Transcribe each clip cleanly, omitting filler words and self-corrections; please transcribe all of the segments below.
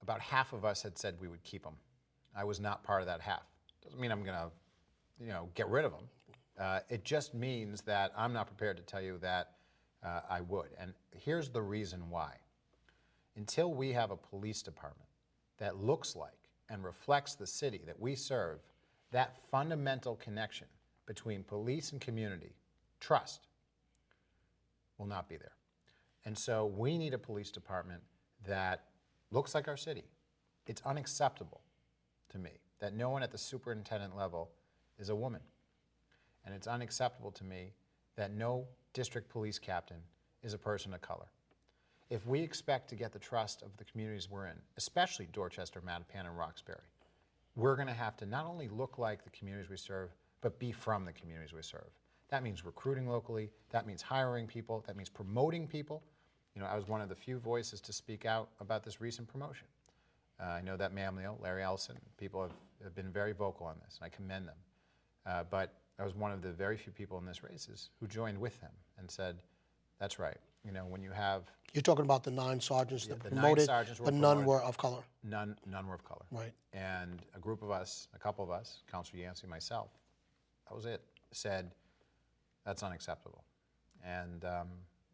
about half of us had said we would keep them. I was not part of that half. Doesn't mean I'm going to, get rid of them. It just means that I'm not prepared to tell you that I would. And here's the reason why. Until we have a police department that looks like and reflects the city that we serve, that fundamental connection between police and community, trust, will not be there. And so we need a police department that looks like our city. It's unacceptable to me that no one at the superintendent level is a woman. And it's unacceptable to me that no district police captain is a person of color. If we expect to get the trust of the communities we're in, especially Dorchester, Mattapan, and Roxbury, we're going to have to not only look like the communities we serve, but be from the communities we serve. That means recruiting locally, that means hiring people, that means promoting people. I was one of the few voices to speak out about this recent promotion. I know that Mamleo, Larry Ellison, people have been very vocal on this, and I commend them. But I was one of the very few people in this race who joined with him and said, that's right. When you have... You're talking about the 9 sergeants that the promoted, 9 sergeants were but promoted. none were of color. None were of color. Right. And a group of us, a couple of us, Councilor Yancey, myself, that was it, said, that's unacceptable. And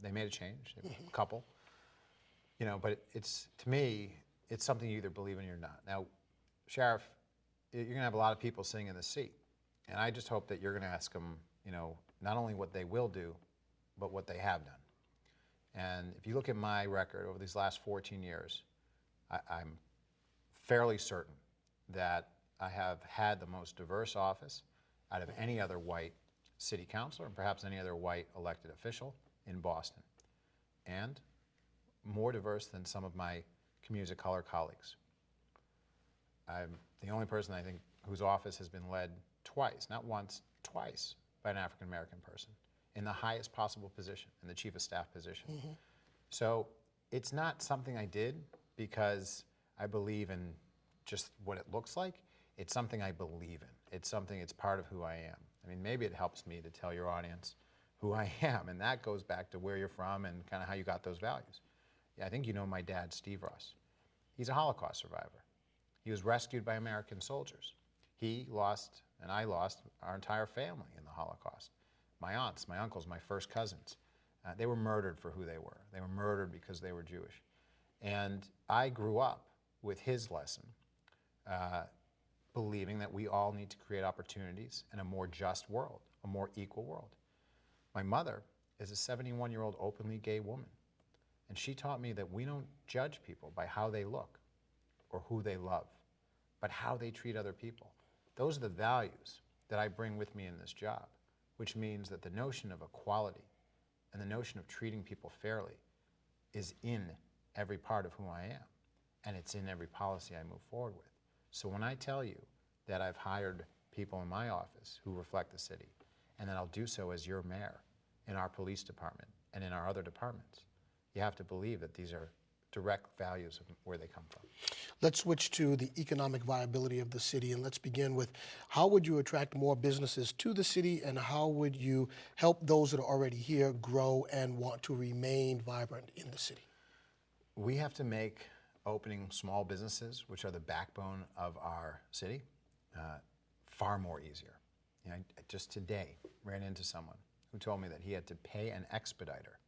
they made a change, a couple. But it's, to me, it's something you either believe in or not. Now, Sheriff, you're going to have a lot of people sitting in the seat. And I just hope that you're going to ask them, not only what they will do, but what they have done. And if you look at my record over these last 14 years, I'm fairly certain that I have had the most diverse office out of any other white city councilor and perhaps any other white elected official in Boston, and more diverse than some of my communities of color colleagues. I'm the only person, I think, whose office has been led twice, not once, twice, by an African American person in the highest possible position, in the chief of staff position. So it's not something I did because I believe in just what it looks like. It's something I believe in. It's part of who I am. I mean, maybe it helps me to tell your audience who I am, and that goes back to where you're from and kind of how you got those values. Yeah, I think you know my dad, Steve Ross. He's a Holocaust survivor. He was rescued by American soldiers. He lost, and I lost, our entire family in the Holocaust. My aunts, my uncles, my first cousins, they were murdered for who they were. They were murdered because they were Jewish. And I grew up with his lesson, believing that we all need to create opportunities in a more just world, a more equal world. My mother is a 71-year-old openly gay woman, and she taught me that we don't judge people by how they look or who they love, but how they treat other people. Those are the values that I bring with me in this job, which means that the notion of equality and the notion of treating people fairly is in every part of who I am, and it's in every policy I move forward with. So when I tell you that I've hired people in my office who reflect the city, and that I'll do so as your mayor, in our police department, and in our other departments, you have to believe that these are direct values of where they come from. Let's switch to the economic viability of the city, and let's begin with how would you attract more businesses to the city, and how would you help those that are already here grow and want to remain vibrant in the city? We have to make opening small businesses, which are the backbone of our city, far more easier. I just today ran into someone who told me that he had to pay an expediter,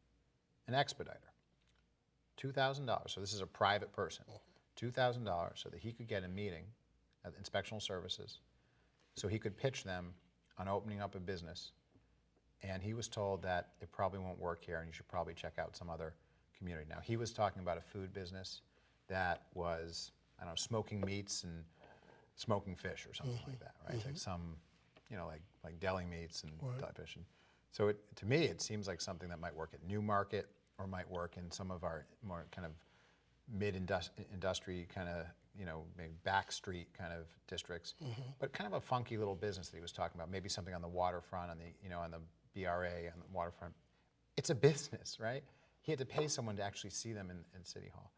$2,000, so this is a private person, $2,000 so that he could get a meeting at Inspectional Services, so he could pitch them on opening up a business, and he was told that it probably won't work here and you should probably check out some other community. Now, he was talking about a food business that was, I don't know, smoking meats and smoking fish or something like that, right? Like some, like deli meats and deli fish. And so to me, it seems like something that might work at Newmarket or might work in some of our more kind of mid-industry kind of, maybe back street kind of districts, but kind of a funky little business that he was talking about, maybe something on the waterfront, on the, on the BRA, on the waterfront. It's a business, right? He had to pay someone to actually see them in City Hall.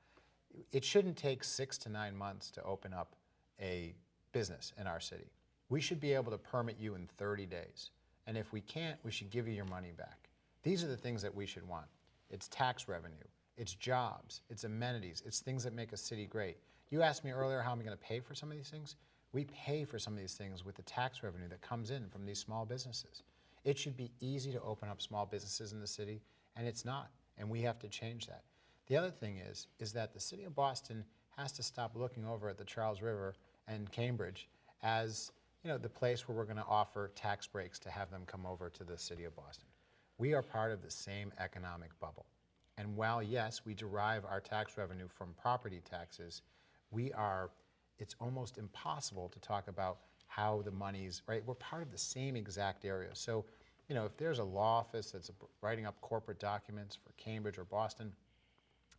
It shouldn't take 6 to 9 months to open up a business in our city. We should be able to permit you in 30 days. And if we can't, we should give you your money back. These are the things that we should want. It's tax revenue, it's jobs, it's amenities, it's things that make a city great. You asked me earlier how am I going to pay for some of these things? We pay for some of these things with the tax revenue that comes in from these small businesses. It should be easy to open up small businesses in the city, and it's not, and we have to change that. The other thing is that the city of Boston has to stop looking over at the Charles River and Cambridge as the place where we're going to offer tax breaks to have them come over to the city of Boston. We are part of the same economic bubble. And while, yes, we derive our tax revenue from property taxes, it's almost impossible to talk about how the money's, right? We're part of the same exact area. So, if there's a law office that's writing up corporate documents for Cambridge or Boston,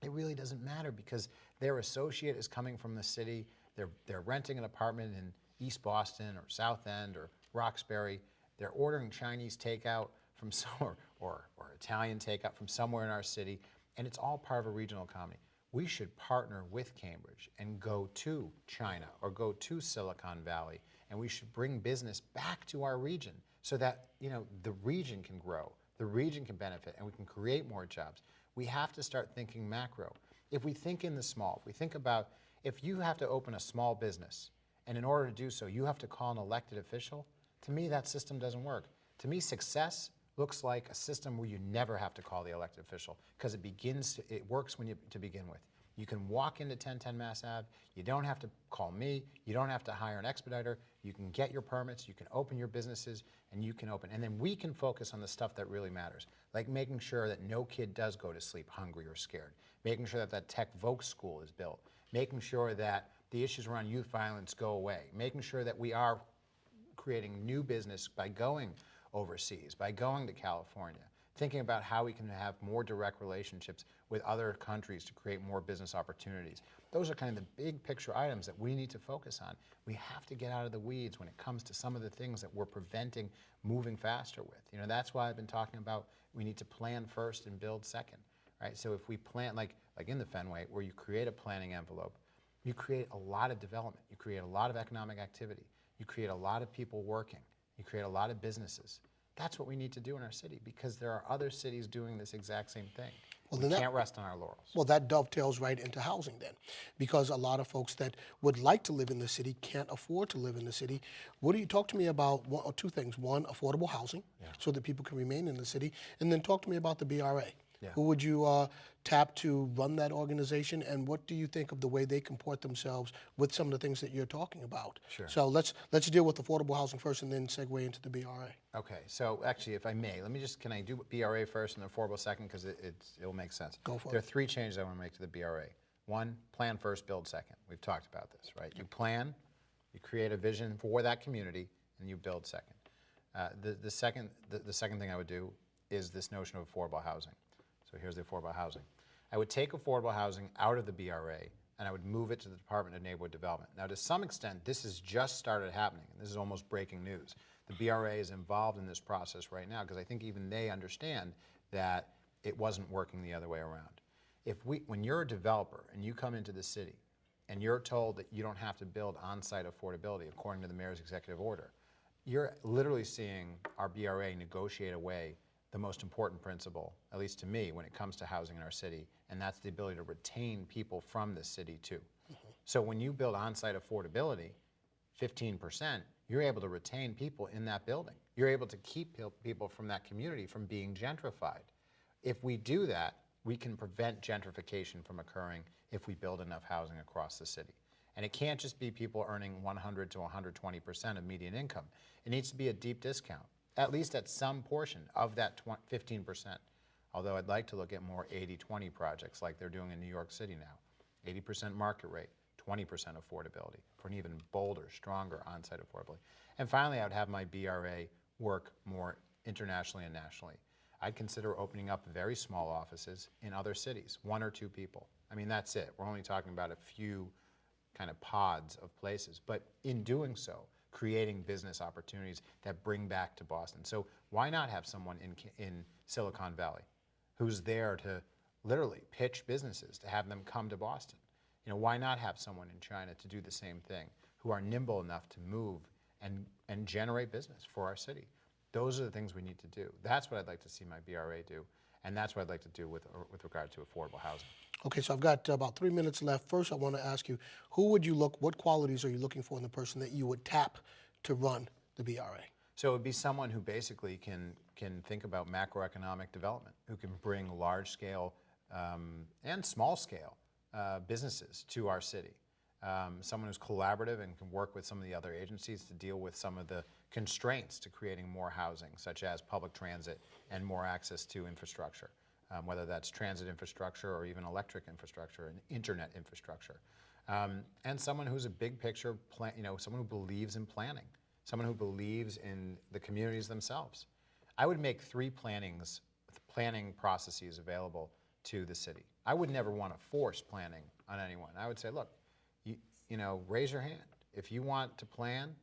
it really doesn't matter because their associate is coming from the city, they're renting an apartment in East Boston or South End or Roxbury, they're ordering Chinese takeout from somewhere or Italian takeout from somewhere in our city, and it's all part of a regional economy. We should partner with Cambridge and go to China or go to Silicon Valley, and we should bring business back to our region so that the region can grow, the region can benefit, and we can create more jobs. We have to start thinking macro. If we think in the small, if we think about if you have to open a small business, and in order to do so, you have to call an elected official, to me that system doesn't work. To me, success looks like a system where you never have to call the elected official because it works to begin with. You can walk into 1010 Mass Ave, you don't have to call me, you don't have to hire an expediter, you can get your permits, you can open your businesses, and you can open. And then we can focus on the stuff that really matters, like making sure that no kid does go to sleep hungry or scared, making sure that Tech Voc school is built, making sure that the issues around youth violence go away, making sure that we are creating new business by going overseas, by going to California, thinking about how we can have more direct relationships with other countries to create more business opportunities. Those are kind of the big picture items that we need to focus on. We have to get out of the weeds when it comes to some of the things that we're preventing moving faster with. That's why I've been talking about we need to plan first and build second, right? So if we plan, like in the Fenway, where you create a planning envelope, you create a lot of development, you create a lot of economic activity, you create a lot of people working, you create a lot of businesses. That's what we need to do in our city because there are other cities doing this exact same thing. Well, we can't rest on our laurels. Well, that dovetails right into housing then, because a lot of folks that would like to live in the city can't afford to live in the city. What do you talk to me about one or two things? One, affordable housing, so that people can remain in the city, and then talk to me about the BRA. Yeah. Who would you tap to run that organization, and what do you think of the way they comport themselves with some of the things that you're talking about? Sure. So let's deal with affordable housing first, and then segue into the BRA. Okay. So actually, if I may, can I do BRA first and affordable second because it'll make sense. Go for it. There are three changes I want to make to the BRA. One, plan first, build second. We've talked about this, right? You plan, you create a vision for that community, and you build second. The second thing I would do is this notion of affordable housing. So here's the affordable housing. I would take affordable housing out of the BRA and I would move it to the Department of Neighborhood Development. Now, to some extent, this has just started happening. And this is almost breaking news. The BRA is involved in this process right now because I think even they understand that it wasn't working the other way around. When you're a developer and you come into the city and you're told that you don't have to build on-site affordability according to the mayor's executive order, you're literally seeing our BRA negotiate away the most important principle, at least to me, when it comes to housing in our city, and that's the ability to retain people from the city too. Mm-hmm. So when you build on-site affordability, 15%, you're able to retain people in that building. You're able to keep people from that community from being gentrified. If we do that, we can prevent gentrification from occurring if we build enough housing across the city. And it can't just be people earning 100 to 120% of median income. It needs to be a deep discount, at least at some portion of that 15%. Although I'd like to look at more 80-20 projects like they're doing in New York City now. 80% market rate, 20% affordability for an even bolder, stronger on-site affordability. And finally, I would have my BRA work more internationally and nationally. I'd consider opening up very small offices in other cities, 1 or 2 people. I mean, that's it. We're only talking about a few kind of pods of places. But in doing so, creating business opportunities that bring back to Boston. So why not have someone in Silicon Valley who's there to literally pitch businesses, to have them come to Boston? Why not have someone in China to do the same thing, who are nimble enough to move and generate business for our city? Those are the things we need to do. That's what I'd like to see my BRA do. And that's what I'd like to do with regard to affordable housing. Okay, so I've got about 3 minutes left. First, I want to ask you, what qualities are you looking for in the person that you would tap to run the BRA? So it would be someone who basically can think about macroeconomic development, who can bring large-scale and small-scale businesses to our city. Someone who's collaborative and can work with some of the other agencies to deal with some of the constraints to creating more housing, such as public transit and more access to infrastructure, whether that's transit infrastructure or even electric infrastructure and internet infrastructure. And someone who's a big picture, someone who believes in planning, someone who believes in the communities themselves. I would make 3 planning processes available to the city. I would never want to force planning on anyone. I would say, look, raise your hand. If you want to plan,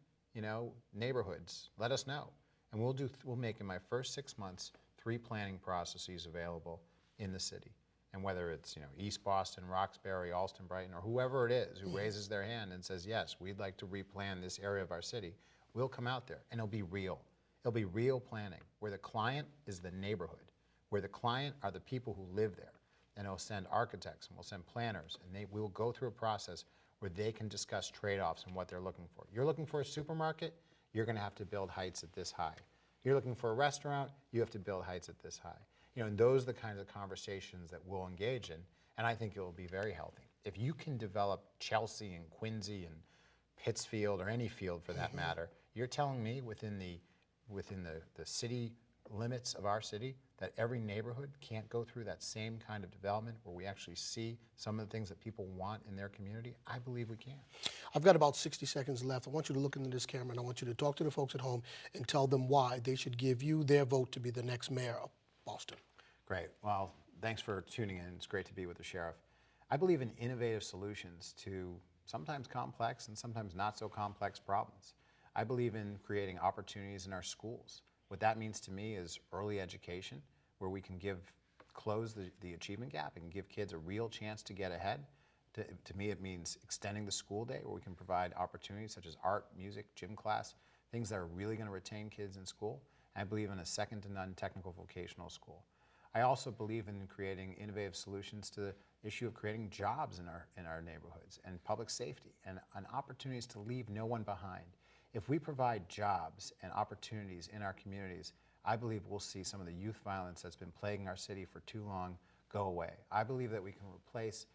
neighborhoods, let us know. And we'll make in my first 6 months 3 planning processes available in the city. And whether it's East Boston, Roxbury, Alston, Brighton, or whoever it is who raises their hand and says, yes, we'd like to replan this area of our city, we'll come out there and it'll be real. It'll be real planning where the client is the neighborhood, where the client are the people who live there. And it'll send architects and we'll send planners, and we will go through a process where they can discuss trade-offs and what they're looking for. You're looking for a supermarket, you're going to have to build heights at this high. You're looking for a restaurant, you have to build heights at this high. And those are the kinds of conversations that we'll engage in, and I think it will be very healthy. If you can develop Chelsea and Quincy and Pittsfield, or any field for that matter, you're telling me within the city limits of our city that every neighborhood can't go through that same kind of development where we actually see some of the things that people want in their community? I believe we can. I've got about 60 seconds left. I want you to look into this camera, and I want you to talk to the folks at home and tell them why they should give you their vote to be the next mayor of Boston. Great. Well, thanks for tuning in. It's great to be with the sheriff. I believe in innovative solutions to sometimes complex and sometimes not so complex problems. I believe in creating opportunities in our schools. What that means to me is early education, where we can close the achievement gap and give kids a real chance to get ahead. To me, it means extending the school day, where we can provide opportunities such as art, music, gym class, things that are really going to retain kids in school. And I believe in a second-to-none technical vocational school. I also believe in creating innovative solutions to the issue of creating jobs in our neighborhoods, and public safety, and opportunities to leave no one behind. If we provide jobs and opportunities in our communities, I believe we'll see some of the youth violence that's been plaguing our city for too long go away. I believe that we can replace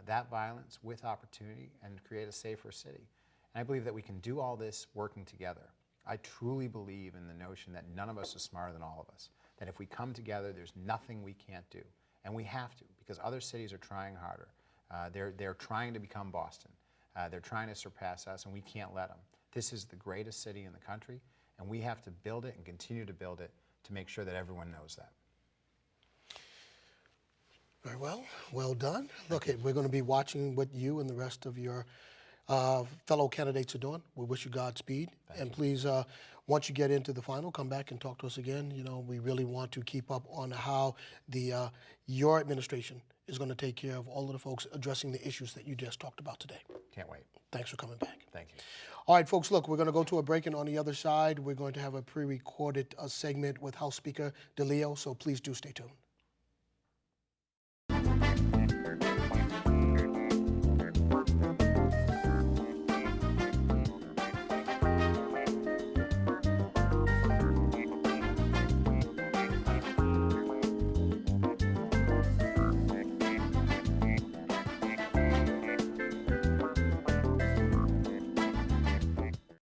that violence with opportunity and create a safer city. And I believe that we can do all this working together. I truly believe in the notion that none of us is smarter than all of us, that if we come together, there's nothing we can't do. And we have to, because other cities are trying harder. They're trying to become Boston. They're trying to surpass us, and we can't let them. This is the greatest city in the country, and we have to build it and continue to build it to make sure that everyone knows that. Very well. Well done. Look, we're going to be watching what you and the rest of your fellow candidates are doing. We wish you Godspeed. And please, once you get into the final, come back and talk to us again. We really want to keep up on how your administration is going to take care of all of the folks addressing the issues that you just talked about today. Can't wait. Thanks for coming back. Thank you. All right, folks, look, we're going to go to a break, and on the other side, we're going to have a pre-recorded segment with House Speaker DeLeo, so please do stay tuned.